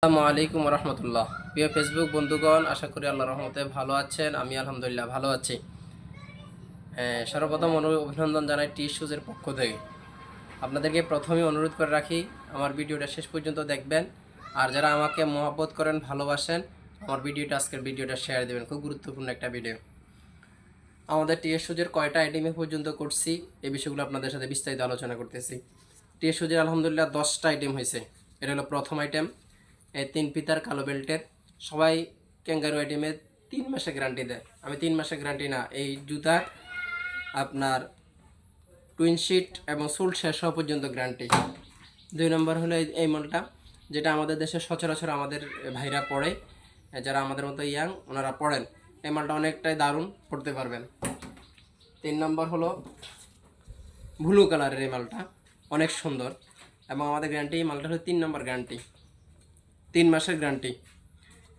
আসসালামু আলাইকুম রহমতুল্লাহ। প্রিয় ফেসবুক বন্ধুগণ, আশা করি আল্লাহর রহমতে ভালো আছেন। আমি আলহামদুলিল্লাহ ভালো আছি। সর্বপ্রথম অভিনন্দন জানাই টি শুজের পক্ষ থেকে। আপনাদেরকে প্রথমেই অনুরোধ করে রাখি, আমার ভিডিওটা শেষ পর্যন্ত দেখবেন। আর যারা আমাকে মহব্বত করেন, ভালোবাসেন, আমার আজকের ভিডিওটা শেয়ার দেবেন। খুব গুরুত্বপূর্ণ একটা ভিডিও। আমাদের টি শুজের কয়টা আইটেমে পর্যন্ত করছি, এই বিষয়গুলো আপনাদের সাথে বিস্তারিত আলোচনা করতেছি। টি শুজের আলহামদুলিল্লাহ 10টা আইটেম হয়েছে। এটা হলো প্রথম আইটেম, এই 3 পিতার কালো বেল্টের। সবাই ক্যাঙ্গারু আইটেমে 3 মাসের গ্যারান্টি দেয়। আমি 3 মাসের গ্যারান্টি না, এই জুতার আপনার টুইন শিট এবং সোল শেষ হওয়া পর্যন্ত গ্যারান্টি। 2 নম্বর হলো এই মালটা, যেটা আমাদের দেশে সচরাচর আমাদের ভাইরা পড়ে, যারা আমাদের মতো ইয়াং ওনারা পড়েন। এই মালটা অনেকটাই দারুণ, পড়তে পারবেন। 3 নম্বর হলো ব্লু কালারের এই মালটা, অনেক সুন্দর এবং আমাদের গ্যারান্টি। এই মালটা হলো 3 নম্বর গ্যারান্টি, 3 মাসের গ্যারান্টি।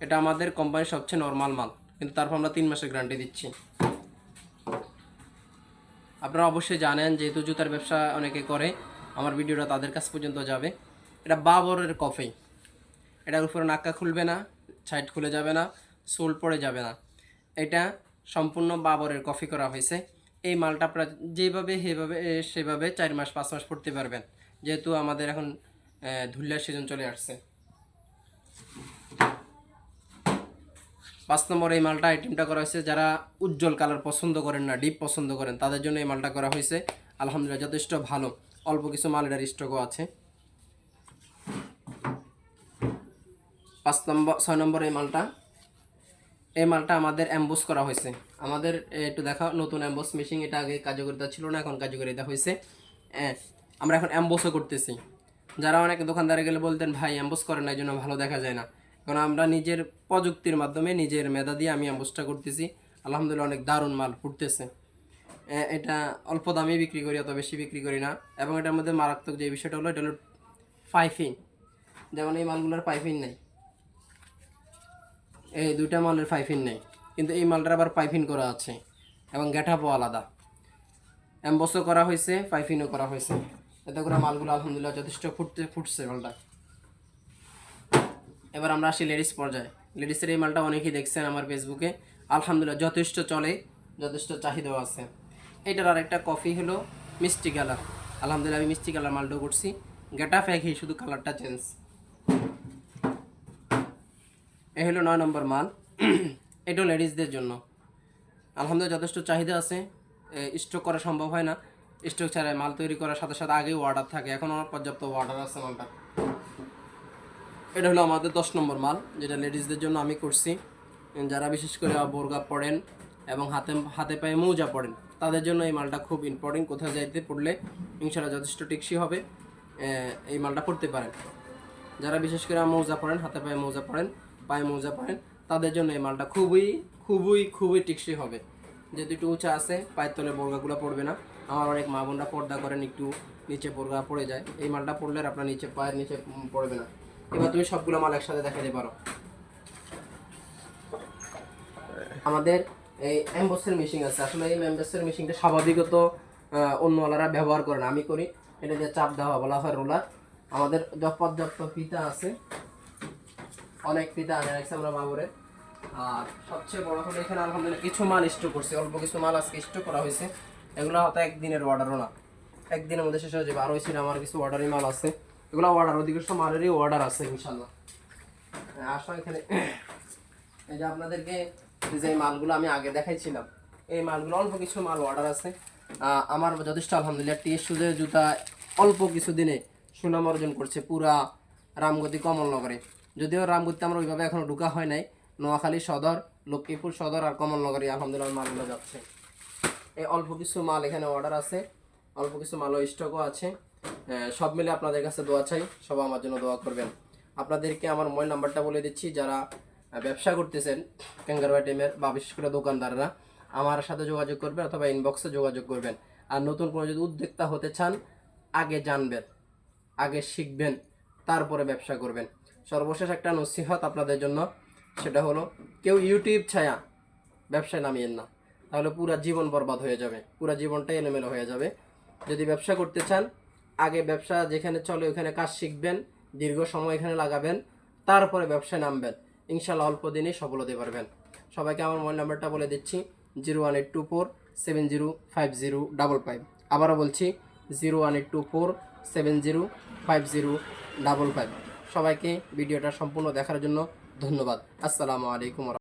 এটা আমাদের কোম্পানির সবচেয়ে নর্মাল মাল, কিন্তু তারপর আমরা 3 মাসের গ্যারান্টি দিচ্ছি। আপনারা অবশ্যই জানেন, যেহেতু জুতার ব্যবসা অনেকে করে, আমার ভিডিওটা তাদের কাছ পর্যন্ত যাবে। এটা বাবরের কফি, এটার উপরে নাক্কা খুলবে না, সাইড খুলে যাবে না, সোল পড়ে যাবে না। এটা সম্পূর্ণ বাবরের কফি করা হয়েছে। এই মালটা আপনারা যেভাবে সেভাবে 4 মাস 5 মাস পড়তে পারবেন, যেহেতু আমাদের এখন ধুলার সিজন চলে আসছে। 5 নম্বর এই মালটা আইটেমটা করা হয়েছে, যারা উজ্জ্বল কালার পছন্দ করেন না, ডিপ পছন্দ করেন, তাদের জন্য এই মালটা করা হয়েছে। আলহামদুলিল্লাহ যথেষ্ট ভালো। অল্প কিছু মাল এটার স্টকও আছে। 6 নম্বর এই মালটা আমাদের অ্যাম্বোস করা হয়েছে। আমাদের একটু দেখা নতুন অ্যাম্বোস মেশিন, এটা আগে কার্যকারিতা ছিল না, এখন কার্যকারিতা হয়েছে। আমরা এখন অ্যাম্বোসও করতেছি। যারা অনেক দোকানদারে গেলে বলতেন ভাই অ্যাম্বোস করেন না, এই জন্য ভালো দেখা যায় না। কারণ আমরা নিজের প্রযুক্তির মাধ্যমে, নিজের মেধা দিয়ে আমি অ্যাম্বোসটা করতেছি। আলহামদুলিল্লাহ অনেক দারুণ মাল ফুটতেছে। এটা অল্প দামে বিক্রি করি, অত বেশি বিক্রি করি না। এবং এটার মধ্যে মারাত্মক যে বিষয়টা হলো, এটা হলো পাইপিং। যেমন এই মালগুলোর পাইপিং নেই, এই দুইটা মালের পাইপিং নেই, কিন্তু এই মালটার আবার পাইপিং করা আছে এবং গ্যাটাপও আলাদা। অ্যাম্বোসও করা হয়েছে, পাইপিংও করা হয়েছে। এতে করে মালগুলো আলহামদুলিল্লাহ যথেষ্ট ফুটছে মালটা। এবার আমরা আসি লেডিস পর্যায়ে। লেডিসের এই মালটা অনেকেই দেখছেন আমার ফেসবুকে, আলহামদুলিল্লাহ যথেষ্ট চলে, যথেষ্ট চাহিদাও আছে। এটার আরেকটা কফি হলো মিষ্টি কালার। আলহামদুলিল্লাহ আমি মিষ্টি কালার মালটাও করছি, গেটাপ একই, শুধু কালারটা চেঞ্জ। এই হলো 9 নম্বর মাল। এটাও লেডিসদের জন্য আলহামদুলিল্লাহ যথেষ্ট চাহিদা আছে। স্টক করা সম্ভব হয় না, স্টক ছাড়া মাল তৈরি করার সাথে সাথে আগেই অর্ডার থাকে, এখন আমার পর্যাপ্ত অর্ডার আছে মালটা। এটা হলো আমাদের 10 নম্বর মাল, যেটা লেডিসদের জন্য আমি করছি। যারা বিশেষ করে বোরকা পড়েন এবং হাতে পায়ে মৌজা পড়েন, তাদের জন্য এই মালটা খুব ইম্পর্টেন্ট। কোথাও যাইতে পড়লে ইনশাআল্লাহ যথেষ্ট টেকসই হবে, এই মালটা পড়তে পারেন। যারা বিশেষ করে মৌজা পড়েন, হাতে পায়ে মৌজা পড়েন, পায়ে মৌজা পড়েন, তাদের জন্য এই মালটা খুবই খুবই খুবই টেকসই হবে। যেহেতু একটু উঁচা আছে, পায়ের তলে বোরকাগুলো পড়বে না। আমার অনেক মা বোনরা পর্দা করেন, একটু নিচে বোরকা পড়ে যায়। এই মালটা পড়লে আপনার নিচে, পায়ের নিচে পড়বে না। এবার তুমি সবগুলো মাল একসাথে দেখাতে পারো। আমাদের এই এমবসের মেশিন আছে। আসলে এই এমবসের মেশিনটা স্বাভাবিকত অন্যওয়ালারা ব্যবহার করে না, আমি করি। এটা দিয়ে চাপ দেওয়া বলা হয় রোলার। আমাদের পর্যাপ্ত ফিতা আছে, অনেক ফিতা আনে রাখছে আমরা বাবুরে। আর সবচেয়ে বড় হলো এখানে আলহামদুলিল্লাহ কিছু মাল স্টক করছি, অল্প কিছু মাল আজকে স্টক করা হয়েছে। এগুলো হয়তো একদিনের অর্ডারও না, একদিনের মধ্যে শেষ হয়ে যাবে। আর ছিল আমার কিছু অর্ডারি মাল আছে, এগুলো অর্ডার, অধিকাংশ মালেরই অর্ডার আছে ইনশাল্লাহ। আসো এখানে, এই যে আপনাদেরকে যে মালগুলো আমি আগে দেখাইছিলাম, এই মালগুলো অল্প কিছু মাল অর্ডার আছে। আমার যথেষ্ট আলহামদুলিল্লাহ টি শুজের জুতা অল্প কিছু দিনে সুনাম অর্জন করছে পুরা রামগতি কমলনগরে। যদিও রামগতিতে আমরা ওইভাবে এখনও ঢুকা হয় নাই, নোয়াখালী সদর, লক্ষ্মীপুর সদর আর কমলনগরে আলহামদুলিল্লাহ মালগুলো যাচ্ছে। এই অল্প কিছু মাল এখানে অর্ডার আছে, অল্প কিছু মালও স্টকও আছে। সব মিলে আপনাদের কাছে দোয়া চাই, সবাই আমার জন্য দোয়া করবেন। আপনাদেরকে আমার মোবাইল নাম্বারটা বলে দিচ্ছি, যারা ব্যবসা করতেছেন ক্যাঙ্গারু আইটেমের বা বিশেষ করে দোকানদাররা আমার সাথে যোগাযোগ করবেন অথবা ইনবক্সে যোগাযোগ করবেন। আর নতুন কোনো যদি উদ্যোক্তা হতে চান, আগে জানবেন, আগে শিখবেন, তারপরে ব্যবসা করবেন। সর্বশেষ একটা নসিহত আপনাদের জন্য, সেটা হলো কেউ ইউটিউব ছায়া ব্যবসায় নামিয়েন না, তাহলে পুরো জীবন বরবাদ হয়ে যাবে, পুরো জীবনটাই এলোমেলো হয়ে যাবে। যদি ব্যবসা করতে চান, আগে ব্যবসা যেখানে চলে ওখানে কাজ শিখবেন, দীর্ঘ সময় এখানে লাগাবেন, তারপরে ব্যবসায় নামবেন, ইনশাল্লাহ অল্প দিনেই সফল হতে পারবেন। সবাইকে আমার মোবাইল নাম্বারটা বলে দিচ্ছি, 01824705055। আবারও বলছি 01824705055। সবাইকে ভিডিওটা সম্পূর্ণ দেখার জন্য ধন্যবাদ। আসসালামু আলাইকুম।